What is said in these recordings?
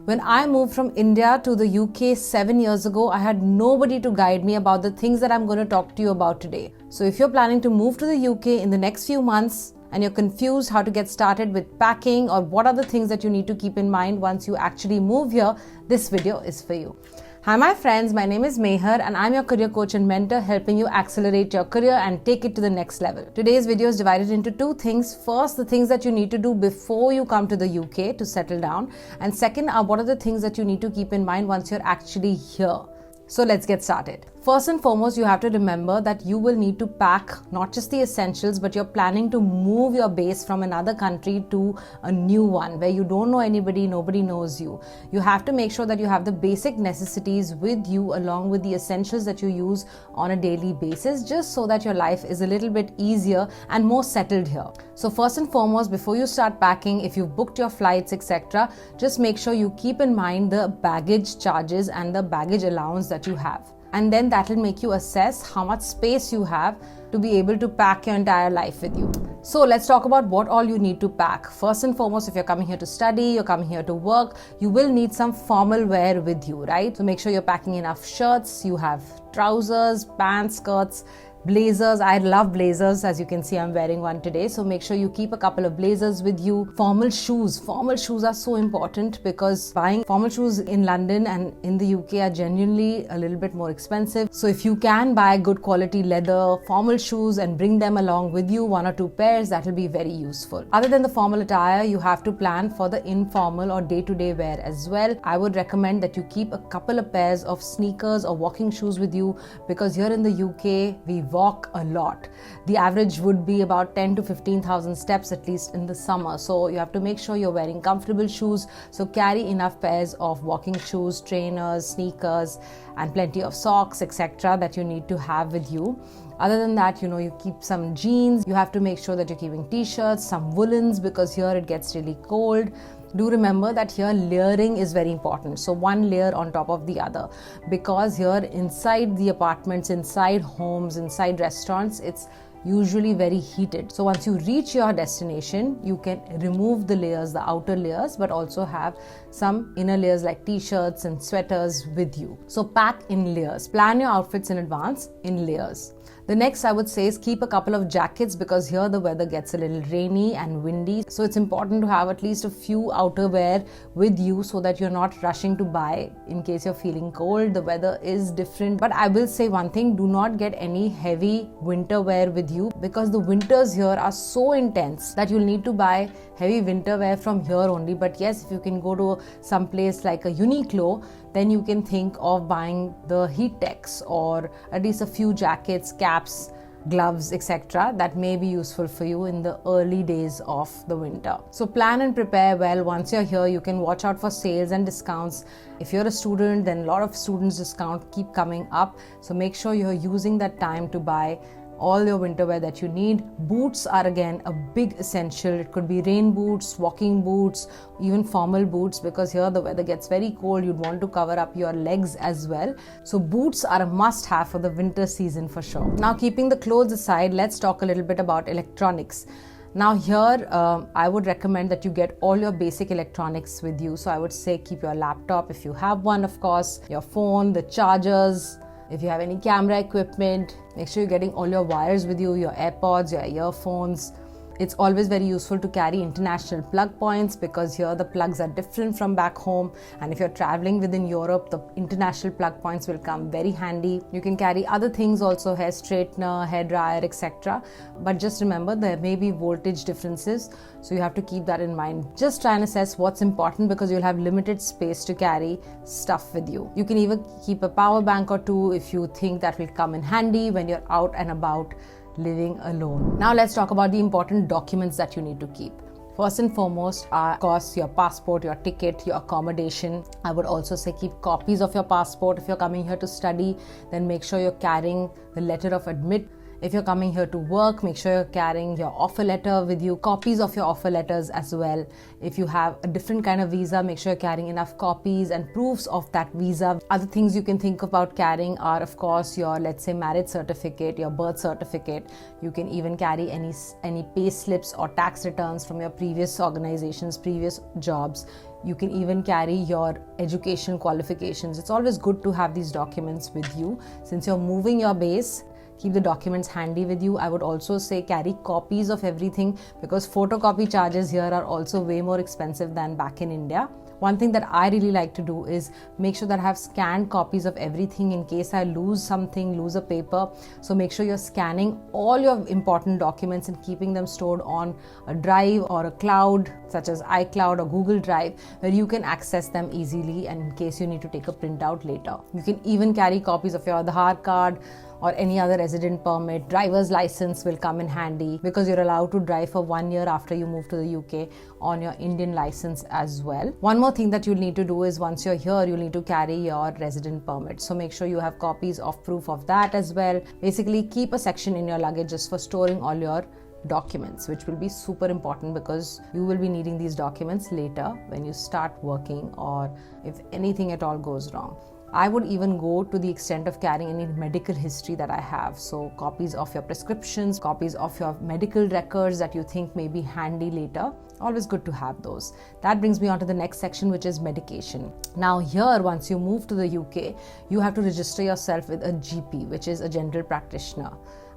When I moved from India to the UK 7 years ago, I had nobody to guide me about the things that I'm going to talk to you about today. So if you're planning to move to the UK in the next few months and you're confused how to get started with packing or what are the things that you need to keep in mind once you actually move here, this video is for you. Hi my friends, my name is Mehar and I'm your career coach and mentor helping you accelerate your career and take it to the next level. Today's video is divided into two things. First, the things that you need to do before you come to the UK to settle down. And second are what are the things that you need to keep in mind once you're actually here. So let's get started. First and foremost, you have to remember that you will need to pack not just the essentials, but you're planning to move your base from another country to a new one where you don't know anybody, nobody knows you. You have to make sure that you have the basic necessities with you along with the essentials that you use on a daily basis, just so that your life is a little bit easier and more settled here. So first and foremost, before you start packing, if you've booked your flights, etc., just make sure you keep in mind the baggage charges and the baggage allowance that you have. And then that will make you assess how much space you have to be able to pack your entire life with you. So let's talk about what all you need to pack. First and foremost, if you're coming here to study, you're coming here to work, you will need some formal wear with you, right? So make sure you're packing enough shirts, you have trousers, pants, skirts, blazers. I love blazers. As you can see, I'm wearing one today. So make sure you keep a couple of blazers with you. Formal shoes. Formal shoes are so important because buying formal shoes in London and in the UK are genuinely a little bit more expensive. So if you can buy good quality leather formal shoes and bring them along with you, 1 or 2 pairs, that will be very useful. Other than the formal attire, you have to plan for the informal or day-to-day wear as well. I would recommend that you keep a couple of pairs of sneakers or walking shoes with you because here in the UK, we walk a lot. The average would be about 10 to 15,000 steps at least in the summer. So you have to make sure you're wearing comfortable shoes. So carry enough pairs of walking shoes, trainers, sneakers, and plenty of socks, etc. that you need to have with you. Other than that, you keep some jeans. You have to make sure that you're keeping t-shirts, some woolens because here it gets really cold. Do remember that here layering is very important. So one layer on top of the other because here inside the apartments, inside homes, inside restaurants, it's usually very heated. So once you reach your destination, you can remove the layers, the outer layers, but also have some inner layers like t-shirts and sweaters with you. So pack in layers. Plan your outfits in advance in layers. The next I would say is keep a couple of jackets because here the weather gets a little rainy and windy. So it's important to have at least a few outerwear with you so that you're not rushing to buy in case you're feeling cold. The weather is different. But I will say one thing, do not get any heavy winter wear with you because the winters here are so intense that you'll need to buy heavy winter wear from here only. But yes, if you can go to some place like a Uniqlo, then you can think of buying the heat techs or at least a few jackets, caps, gloves, etc. that may be useful for you in the early days of the winter. So plan and prepare well. Once you're here, you can watch out for sales and discounts. If you're a student, then a lot of students discount keep coming up. So make sure you're using that time to buy all your winter wear that you need. Boots are again a big essential. It could be rain boots, walking boots, even formal boots because here the weather gets very cold. You'd want to cover up your legs as well. So boots are a must have for the winter season for sure. Now keeping the clothes aside, let's talk a little bit about electronics. Now here, I would recommend that you get all your basic electronics with you. So I would say keep your laptop if you have one, of course, your phone, the chargers. If you have any camera equipment, make sure you're getting all your wires with you, your AirPods, your earphones. It's always very useful to carry international plug points because here the plugs are different from back home. And if you're traveling within Europe, the international plug points will come very handy. You can carry other things also, hair straightener, hair dryer, etc. But just remember there may be voltage differences. So you have to keep that in mind. Just try and assess what's important because you'll have limited space to carry stuff with you. You can even keep a power bank or two if you think that will come in handy when you're out and about living alone. Now let's talk about the important documents that you need to keep. First and foremost are, of course, your passport, your ticket, your accommodation. I would also say keep copies of your passport. If you're coming here to study, then make sure you're carrying the letter of admit. If you're coming here to work, make sure you're carrying your offer letter with you, copies of your offer letters as well. If you have a different kind of visa, make sure you're carrying enough copies and proofs of that visa. Other things you can think about carrying are, of course, your, let's say, marriage certificate, your birth certificate. You can even carry any pay slips or tax returns from your previous organizations, previous jobs. You can even carry your education qualifications. It's always good to have these documents with you. Since you're moving your base, keep the documents handy with you. I would also say carry copies of everything, because photocopy charges here are also way more expensive than back in India. One thing that I really like to do is make sure that I have scanned copies of everything in case I lose something, lose a paper. So make sure you're scanning all your important documents and keeping them stored on a drive or a cloud such as iCloud or Google Drive, where you can access them easily and in case you need to take a printout later. You can even carry copies of your Aadhaar card or any other resident permit. Driver's license will come in handy because you're allowed to drive for 1 year after you move to the UK on your Indian license as well. One more thing that you'll need to do is once you're here, you'll need to carry your resident permit. So make sure you have copies of proof of that as well. Basically, keep a section in your luggage just for storing all your documents, which will be super important because you will be needing these documents later when you start working or if anything at all goes wrong. I would even go to the extent of carrying any medical history that I have. So copies of your prescriptions, copies of your medical records that you think may be handy later. Always good to have those. That brings me on to the next section, which is medication. Now here, once you move to the UK, you have to register yourself with a GP, which is a general practitioner,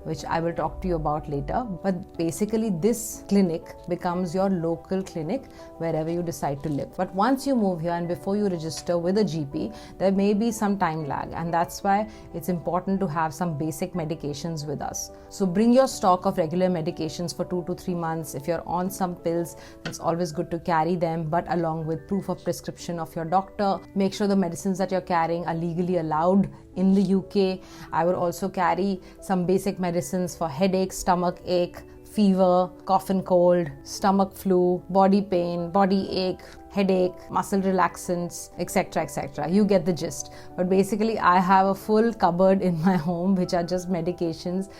which I will talk to you about later. But basically this clinic becomes your local clinic wherever you decide to live. But once you move here and before you register with a GP, there may be some time lag, and that's why it's important to have some basic medications with us. So bring your stock of regular medications for 2 to 3 months. If you're on some pills, it's always good to carry them, but along with proof of prescription of your doctor. Make sure the medicines that you're carrying are legally allowed in the UK. I would also carry some basic medicines for headache, stomach ache, fever, cough and cold, stomach flu, body pain, body ache, headache, muscle relaxants, etc., etc. You get the gist. But basically, I have a full cupboard in my home which are just medications,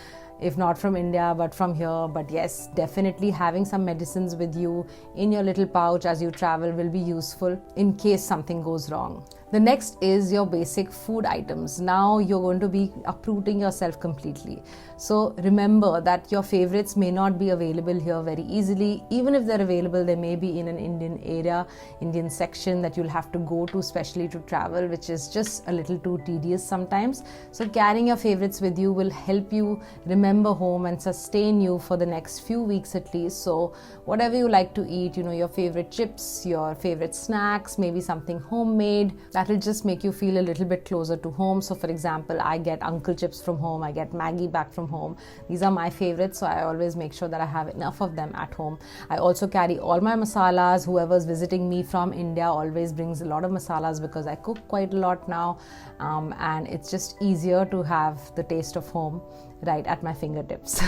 if not from India but from here. But yes, definitely having some medicines with you in your little pouch as you travel will be useful in case something goes wrong. The next is your basic food items. Now you're going to be uprooting yourself completely. So remember that your favorites may not be available here very easily. Even if they're available, they may be in an Indian area, Indian section that you'll have to go to specially to travel, which is just a little too tedious sometimes. So carrying your favorites with you will help you remember home and sustain you for the next few weeks at least. So whatever you like to eat, your favorite chips, your favorite snacks, maybe something homemade, that will just make you feel a little bit closer to home. So for example, I get Uncle Chips from home, I get Maggie back from home. These are my favorites, so I always make sure that I have enough of them at home. I also carry all my masalas. Whoever's visiting me from India always brings a lot of masalas because I cook quite a lot now, and it's just easier to have the taste of home right at my fingertips.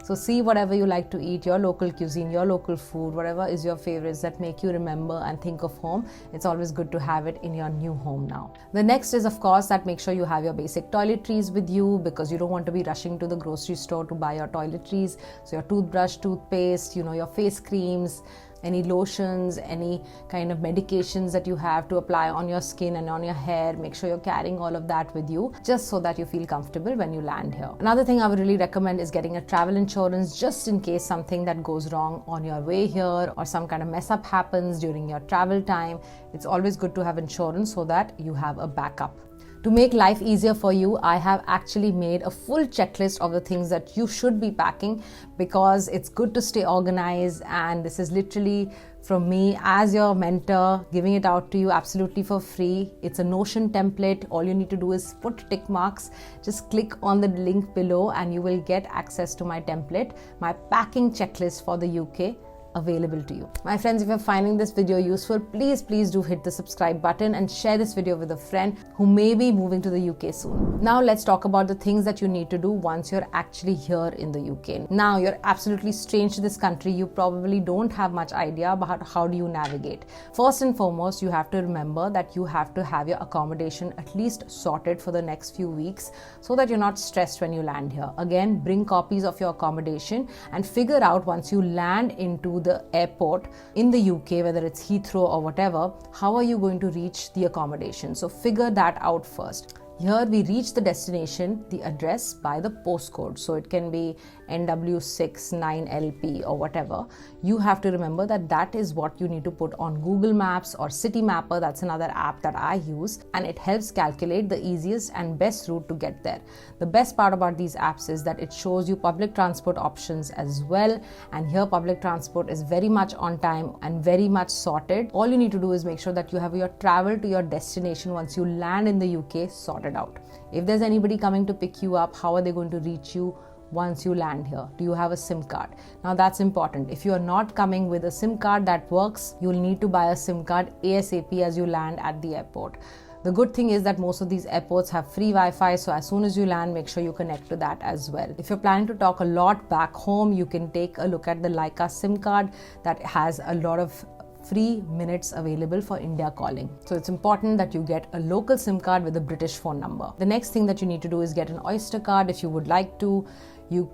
So see whatever you like to eat, your local cuisine, your local food, whatever is your favorites that make you remember and think of home. It's always good to have it in your new home now. The next is, of course, that make sure you have your basic toiletries with you because you don't want to be rushing to the grocery store to buy your toiletries. So your toothbrush, toothpaste, your face creams, any lotions, any kind of medications that you have to apply on your skin and on your hair. Make sure you're carrying all of that with you just so that you feel comfortable when you land here. Another thing I would really recommend is getting a travel insurance just in case something that goes wrong on your way here or some kind of mess up happens during your travel time. It's always good to have insurance so that you have a backup. To make life easier for you, I have actually made a full checklist of the things that you should be packing because it's good to stay organized, and this is literally from me as your mentor giving it out to you absolutely for free. It's a Notion template. All you need to do is put tick marks. Just click on the link below and you will get access to my template, my packing checklist for the UK, available to you. My friends, if you're finding this video useful, please do hit the subscribe button and share this video with a friend who may be moving to the UK soon. Now let's talk about the things that you need to do once you're actually here in the UK. Now you're absolutely strange to this country. You probably don't have much idea about how do you navigate. First and foremost, you have to remember that you have to have your accommodation at least sorted for the next few weeks so that you're not stressed when you land here. Again, bring copies of your accommodation and figure out once you land into the airport in the UK, whether it's Heathrow or whatever, how are you going to reach the accommodation? So figure that out first. Here we reach the destination, the address, by the postcode. So it can be NW69LP or whatever. You have to remember that that is what you need to put on Google Maps or City Mapper. That's another app that I use, and it helps calculate the easiest and best route to get there. The best part about these apps is that it shows you public transport options as well, and here public transport is very much on time and very much sorted. All you need to do is make sure that you have your travel to your destination once you land in the UK sorted out. If there's anybody coming to pick you up, how are they going to reach you once you land here? Do you have a SIM card? Now that's important. If you are not coming with a SIM card that works, you'll need to buy a SIM card ASAP as you land at the airport. The good thing is that most of these airports have free Wi-Fi, so as soon as you land, make sure you connect to that as well. If you're planning to talk a lot back home, you can take a look at the Leica SIM card that has a lot of free minutes available for India calling. So it's important that you get a local SIM card with a British phone number. The next thing that you need to do is get an Oyster card if you would like to.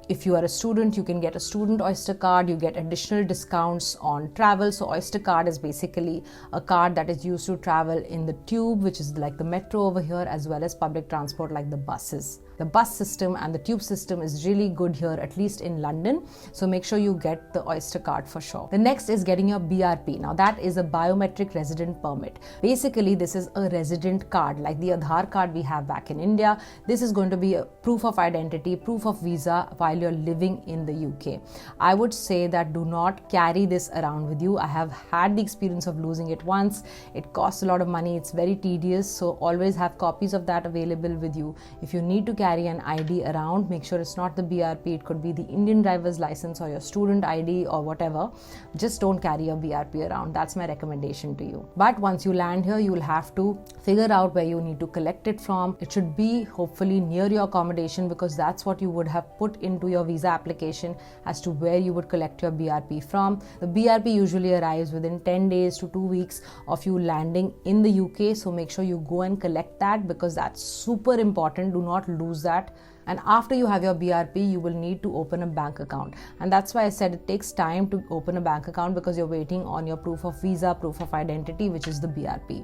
If you are a student, you can get a student Oyster card. You get additional discounts on travel. So Oyster card is basically a card that is used to travel in the tube, which is like the metro over here, as well as public transport like the buses. The bus system and the tube system is really good here, at least in London. So make sure you get the Oyster card for sure. The next is getting your BRP. Now that is a biometric resident permit. Basically, this is a resident card like the Aadhaar card we have back in India. This is going to be a proof of identity, proof of visa while you're living in the UK. I would say that do not carry this around with you. I have had the experience of losing it once. It costs a lot of money. It's very tedious. So always have copies of that available with you. If you need to carry an ID around, make sure it's not the BRP. It could be the Indian driver's license or your student ID or whatever. Just don't carry your BRP around. That's my recommendation to you. But once you land here, you will have to figure out where you need to collect it from. It should be hopefully near your accommodation, because that's what you would have put into your visa application as to where you would collect your BRP from. The BRP usually arrives within 10 days to 2 weeks of you landing in the UK. So make sure you go and collect that, because that's super important. Do not lose that. And after you have your BRP, you will need to open a bank account. And that's why I said it takes time to open a bank account, because you're waiting on your proof of visa, proof of identity, which is the BRP.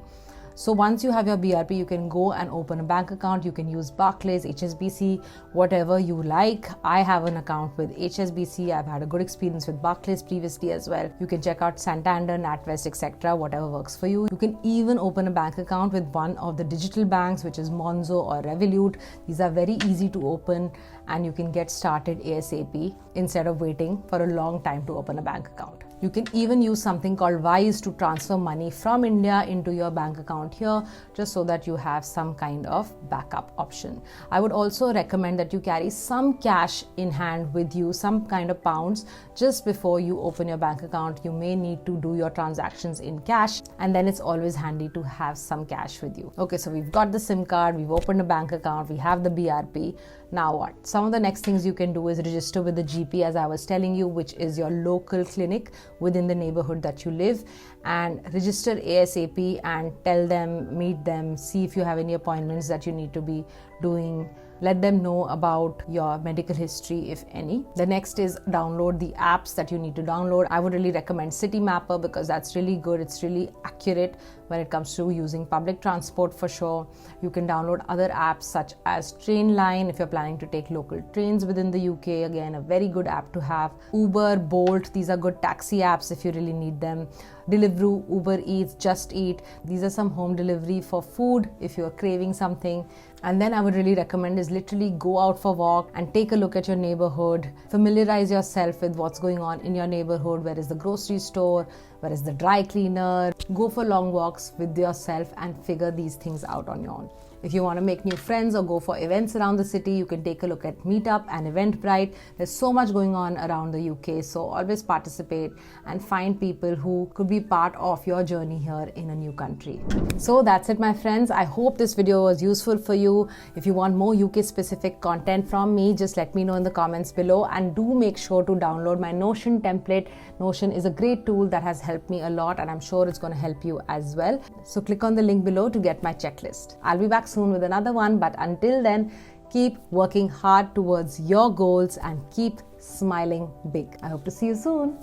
So once you have your BRP, you can go and open a bank account. You can use Barclays, HSBC, whatever you like. I have an account with HSBC. I've had a good experience with Barclays previously as well. You can check out Santander, NatWest, etc., whatever works for you. You can even open a bank account with one of the digital banks, which is Monzo or Revolut. These are very easy to open, and you can get started ASAP instead of waiting for a long time to open a bank account. You can even use something called Wise to transfer money from India into your bank account here, just so that you have some kind of backup option. I would also recommend that you carry some cash in hand with you, some kind of pounds, just before you open your bank account. You may need to do your transactions in cash, and then it's always handy to have some cash with you. Okay, so we've got the SIM card, we've opened a bank account, we have the BRP. Now what? Some of the next things you can do is register with the GP, as I was telling you, which is your local clinic within the neighborhood that you live, and register ASAP and tell them, meet them, see if you have any appointments that you need to be doing. Let them know about your medical history, if any. The next is download the apps that you need to download. I would really recommend City Mapper, because that's really good. It's really accurate when it comes to using public transport for sure. You can download other apps such as Trainline if you're planning to take local trains within the UK. Again, a very good app to have. Uber, Bolt, these are good taxi apps if you really need them. Deliveroo, Uber Eats, Just Eat. These are some home delivery for food if you're craving something. And then I would really recommend is literally go out for a walk and take a look at your neighborhood. Familiarize yourself with what's going on in your neighborhood. Where is the grocery store? Where is the dry cleaner? Go for long walks with yourself and figure these things out on your own. If you want to make new friends or go for events around the city, you can take a look at Meetup and Eventbrite. There's so much going on around the UK, so always participate and find people who could be part of your journey here in a new country. So that's it, my friends. I hope this video was useful for you. If you want more UK specific content from me, just let me know in the comments below, and do make sure to download my Notion template. Notion is a great tool that has helped me a lot, and I'm sure it's going to help you as well. So click on the link below to get my checklist. I'll be back soon with another one, but until then, keep working hard towards your goals and keep smiling big. I hope to see you soon.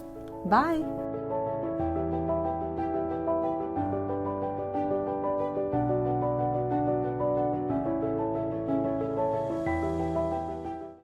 Bye.